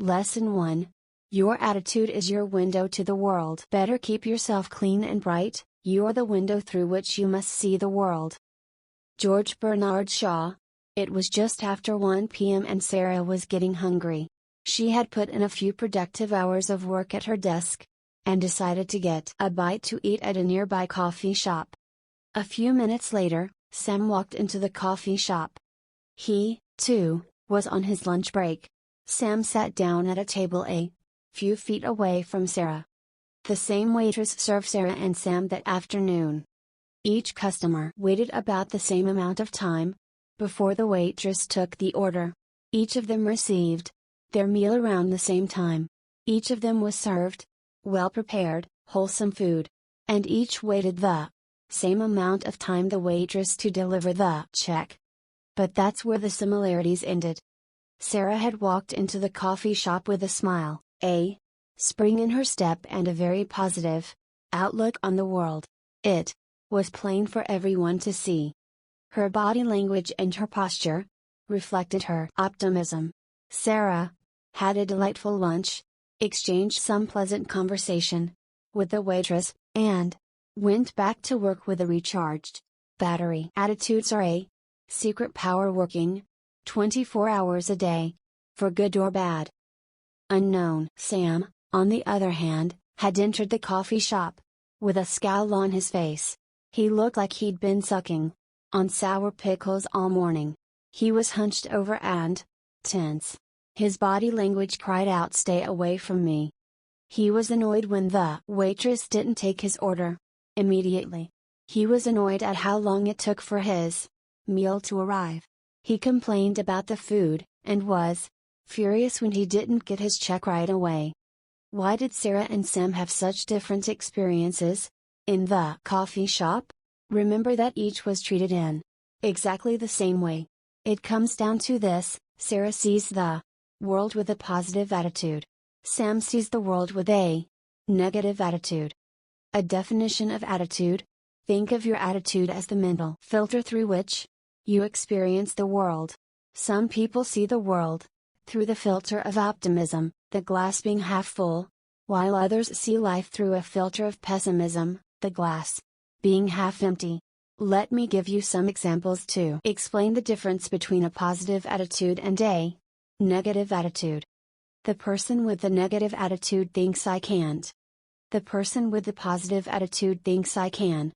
Lesson 1. Your attitude is your window to the world. Better keep yourself clean and bright, you are the window through which you must see the world. George Bernard Shaw. It was just after 1 p.m. and Sarah was getting hungry. She had put in a few productive hours of work at her desk, and decided to get a bite to eat at a nearby coffee shop. A few minutes later, Sam walked into the coffee shop. He, too, was on his lunch break. Sam sat down at a table a few feet away from Sarah. The same waitress served Sarah and Sam that afternoon. Each customer waited about the same amount of time before the waitress took the order. Each of them received their meal around the same time. Each of them was served well-prepared, wholesome food. And each waited the same amount of time the waitress to deliver the check. But that's where the similarities ended. Sarah had walked into the coffee shop with a smile, a spring in her step and a very positive outlook on the world. It was plain for everyone to see. Her body language and her posture reflected her optimism. Sarah had a delightful lunch, exchanged some pleasant conversation with the waitress, and went back to work with a recharged battery. Attitudes are a secret power working 24 hours a day, for good or bad. Unknown. Sam, on the other hand, had entered the coffee shop with a scowl on his face. He looked like he'd been sucking on sour pickles all morning. He was hunched over and tense. His body language cried out, "Stay away from me." He was annoyed when the waitress didn't take his order immediately. He was annoyed at how long it took for his meal to arrive. He complained about the food, and was furious when he didn't get his check right away. Why did Sarah and Sam have such different experiences in the coffee shop? Remember that each was treated in exactly the same way. It comes down to this: Sarah sees the world with a positive attitude. Sam sees the world with a negative attitude. A definition of attitude: think of your attitude as the mental filter through which you experience the world. Some people see the world through the filter of optimism, the glass being half full, while others see life through a filter of pessimism, the glass being half empty. Let me give you some examples to explain the difference between a positive attitude and a negative attitude. The person with the negative attitude thinks "I can't." The person with the positive attitude thinks "I can."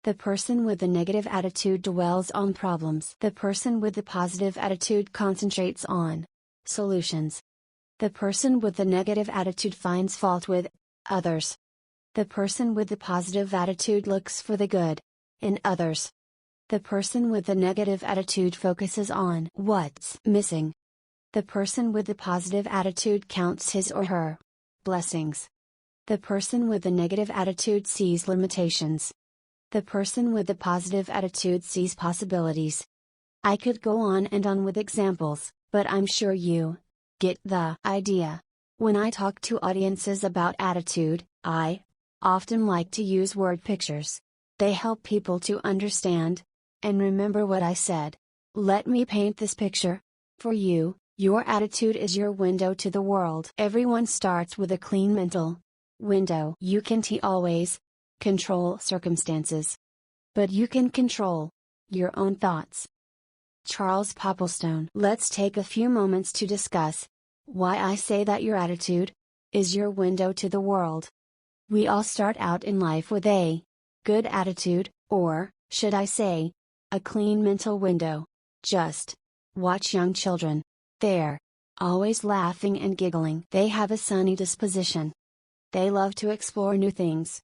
The person with the negative attitude dwells on problems. The person with the positive attitude concentrates on solutions. The person with the negative attitude finds fault with others. The person with the positive attitude looks for the good in others. The person with the negative attitude focuses on what's missing. The person with the positive attitude counts his or her blessings. The person with the negative attitude sees limitations. The person with the positive attitude sees possibilities. I could go on and on with examples, but I'm sure you get the idea. When I talk to audiences about attitude, I often like to use word pictures. They help people to understand and remember what I said. Let me paint this picture for you. Your attitude is your window to the world. Everyone starts with a clean mental window. You can't always control circumstances, but you can control your own thoughts. Charles Popplestone. Let's take a few moments to discuss why I say that your attitude is your window to the world. We all start out in life with a good attitude, or, should I say, a clean mental window. Just watch young children. They're always laughing and giggling. They have a sunny disposition. They love to explore new things.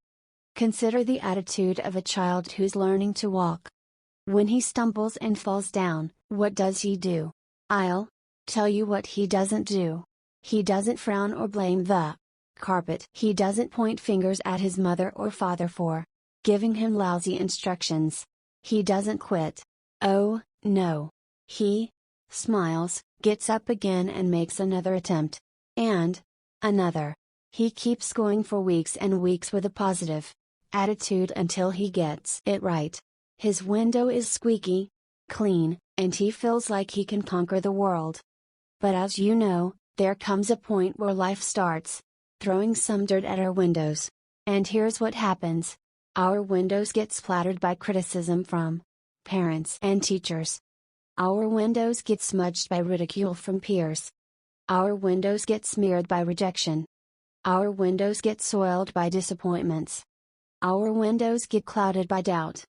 Consider the attitude of a child who's learning to walk. When he stumbles and falls down, what does he do? I'll tell you what he doesn't do. He doesn't frown or blame the carpet. He doesn't point fingers at his mother or father for giving him lousy instructions. He doesn't quit. Oh, no. He smiles, gets up again and makes another attempt. And another. He keeps going for weeks and weeks with a positive attitude until he gets it right. His window is squeaky clean, and he feels like he can conquer the world. But as you know, There comes a point where life starts throwing some dirt at our windows. And here's what happens. Our windows get splattered by criticism from parents and teachers. Our windows get smudged by ridicule from peers. Our windows get smeared by rejection. Our windows get soiled by disappointments. Our windows get clouded by doubt.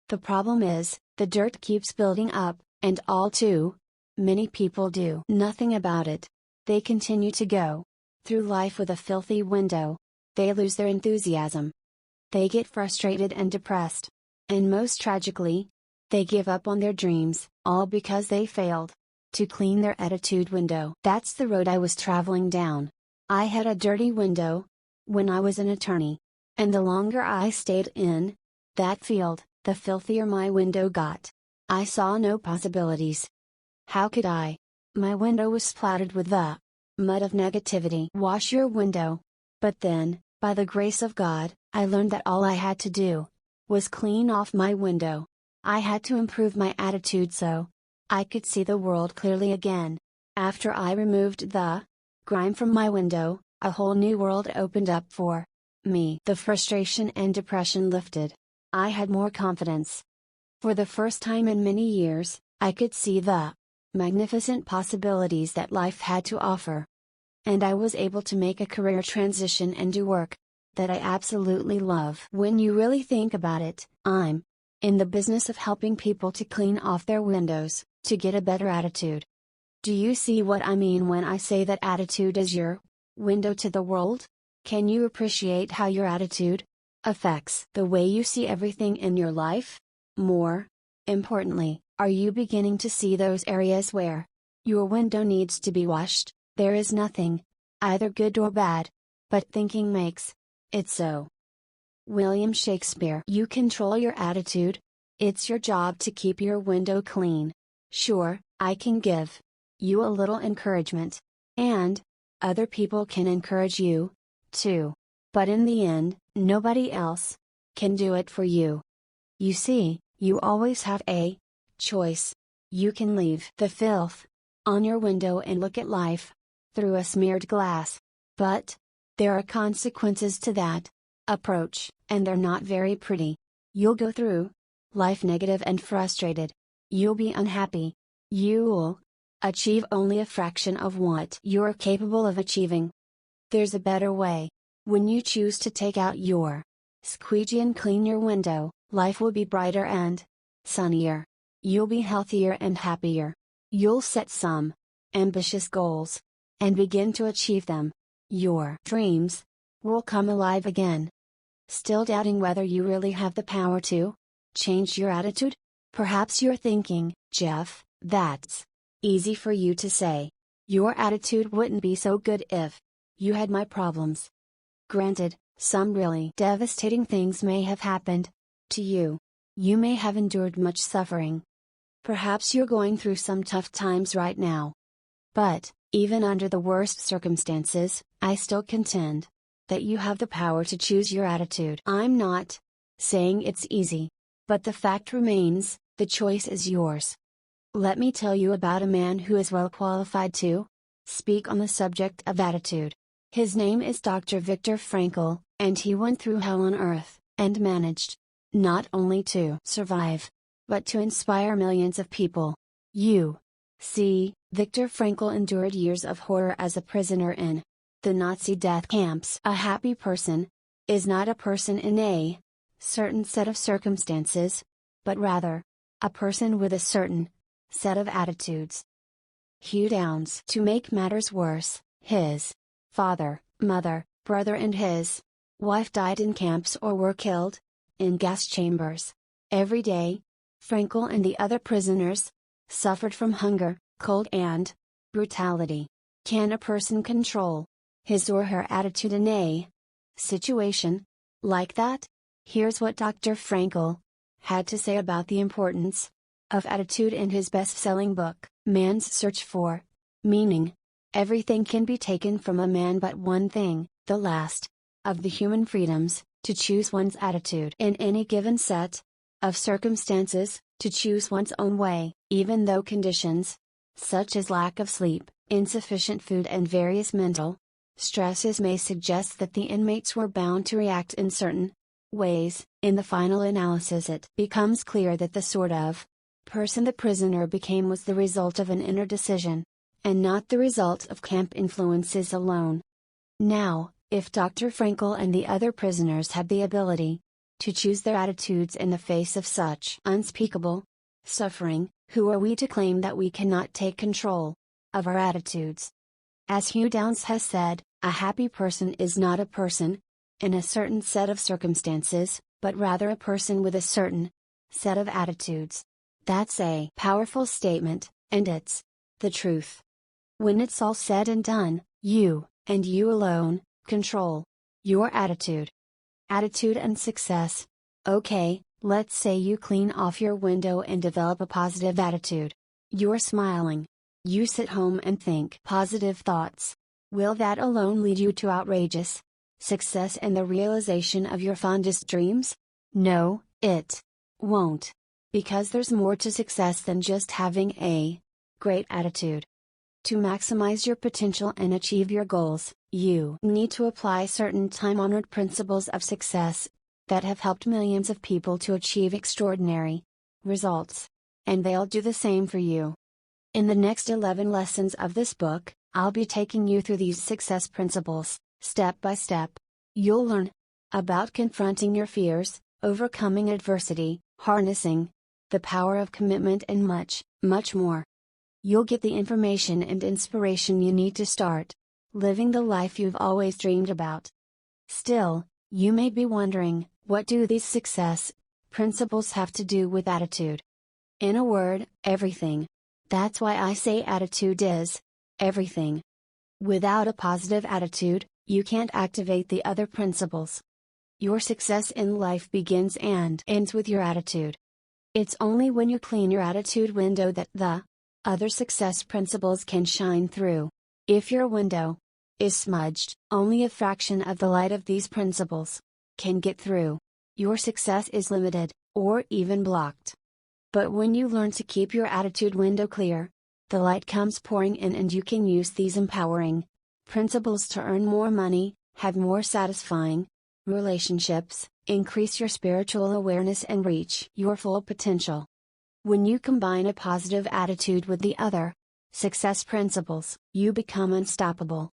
The problem is, the dirt keeps building up, and all too many people do nothing about it. They continue to go through life with a filthy window. They lose their enthusiasm. They get frustrated and depressed. And most tragically, they give up on their dreams, all because they failed to clean their attitude window. That's the road I was traveling down. I had a dirty window when I was an attorney. And the longer I stayed in that field, the filthier my window got. I saw no possibilities. How could I? My window was splattered with the mud of negativity. Wash your window. But then, by the grace of God, I learned that all I had to do was clean off my window. I had to improve my attitude so I could see the world clearly again. After I removed the grime from my window, a whole new world opened up for me. The frustration and depression lifted. I had more confidence. For the first time in many years, I could see the magnificent possibilities that life had to offer. And I was able to make a career transition and do work that I absolutely love. When you really think about it, I'm in the business of helping people to clean off their windows, to get a better attitude. Do you see what I mean when I say that attitude is your window to the world? Can you appreciate how your attitude affects the way you see everything in your life? More importantly, are you beginning to see those areas where your window needs to be washed? There is nothing, either good or bad, but thinking makes it so. William Shakespeare. You control your attitude. It's your job to keep your window clean. Sure, I can give you a little encouragement. And other people can encourage you, too. But in the end, nobody else can do it for you. You see, you always have a choice. You can leave the filth on your window and look at life through a smeared glass. But there are consequences to that approach, and they're not very pretty. You'll go through life negative and frustrated. You'll be unhappy. You'll achieve only a fraction of what you're capable of achieving. There's a better way. When you choose to take out your squeegee and clean your window, life will be brighter and sunnier. You'll be healthier and happier. You'll set some ambitious goals and begin to achieve them. Your dreams will come alive again. Still doubting whether you really have the power to change your attitude? Perhaps you're thinking, Jeff, that's easy for you to say. Your attitude wouldn't be so good if you had my problems. Granted, some really devastating things may have happened to you. You may have endured much suffering. Perhaps you're going through some tough times right now. But, even under the worst circumstances, I still contend that you have the power to choose your attitude. I'm not saying it's easy. But the fact remains, the choice is yours. Let me tell you about a man who is well qualified to speak on the subject of attitude. His name is Dr. Viktor Frankl, and he went through hell on earth, and managed not only to survive, but to inspire millions of people. You see, Viktor Frankl endured years of horror as a prisoner in the Nazi death camps. A happy person is not a person in a certain set of circumstances, but rather a person with a certain set of attitudes. Hugh Downs. To make matters worse, his father, mother, brother and his wife died in camps or were killed in gas chambers. Every day, Frankl and the other prisoners suffered from hunger, cold and brutality. Can a person control his or her attitude in a situation like that? Here's what Dr. Frankl had to say about the importance of attitude in his best-selling book, Man's Search for Meaning. Everything can be taken from a man but one thing, the last of the human freedoms, to choose one's attitude in any given set of circumstances, to choose one's own way, even though conditions, such as lack of sleep, insufficient food and various mental stresses may suggest that the inmates were bound to react in certain ways. In the final analysis, it becomes clear that the sort of person the prisoner became was the result of an inner decision, and not the result of camp influences alone. Now, if Dr. Frankel and the other prisoners had the ability to choose their attitudes in the face of such unspeakable suffering, who are we to claim that we cannot take control of our attitudes? As Hugh Downs has said, a happy person is not a person in a certain set of circumstances, but rather a person with a certain set of attitudes. That's a powerful statement, and it's the truth. When it's all said and done, you, and you alone, control your attitude. Attitude and success. Okay, let's say you clean off your window and develop a positive attitude. You're smiling. You sit home and think positive thoughts. Will that alone lead you to outrageous success and the realization of your fondest dreams? No, it won't. Because there's more to success than just having a great attitude. To maximize your potential and achieve your goals, you need to apply certain time-honored principles of success that have helped millions of people to achieve extraordinary results. And they'll do the same for you. In the next 11 lessons of this book, I'll be taking you through these success principles, step by step. You'll learn about confronting your fears, overcoming adversity, harnessing the power of commitment, and much, much more. You'll get the information and inspiration you need to start living the life you've always dreamed about. Still, you may be wondering, what do these success principles have to do with attitude? In a word, everything. That's why I say attitude is everything. Without a positive attitude, you can't activate the other principles. Your success in life begins and ends with your attitude. It's only when you clean your attitude window that the other success principles can shine through. If your window is smudged, only a fraction of the light of these principles can get through. Your success is limited, or even blocked. But when you learn to keep your attitude window clear, the light comes pouring in and you can use these empowering principles to earn more money, have more satisfying relationships, increase your spiritual awareness, and reach your full potential. When you combine a positive attitude with the other success principles, you become unstoppable.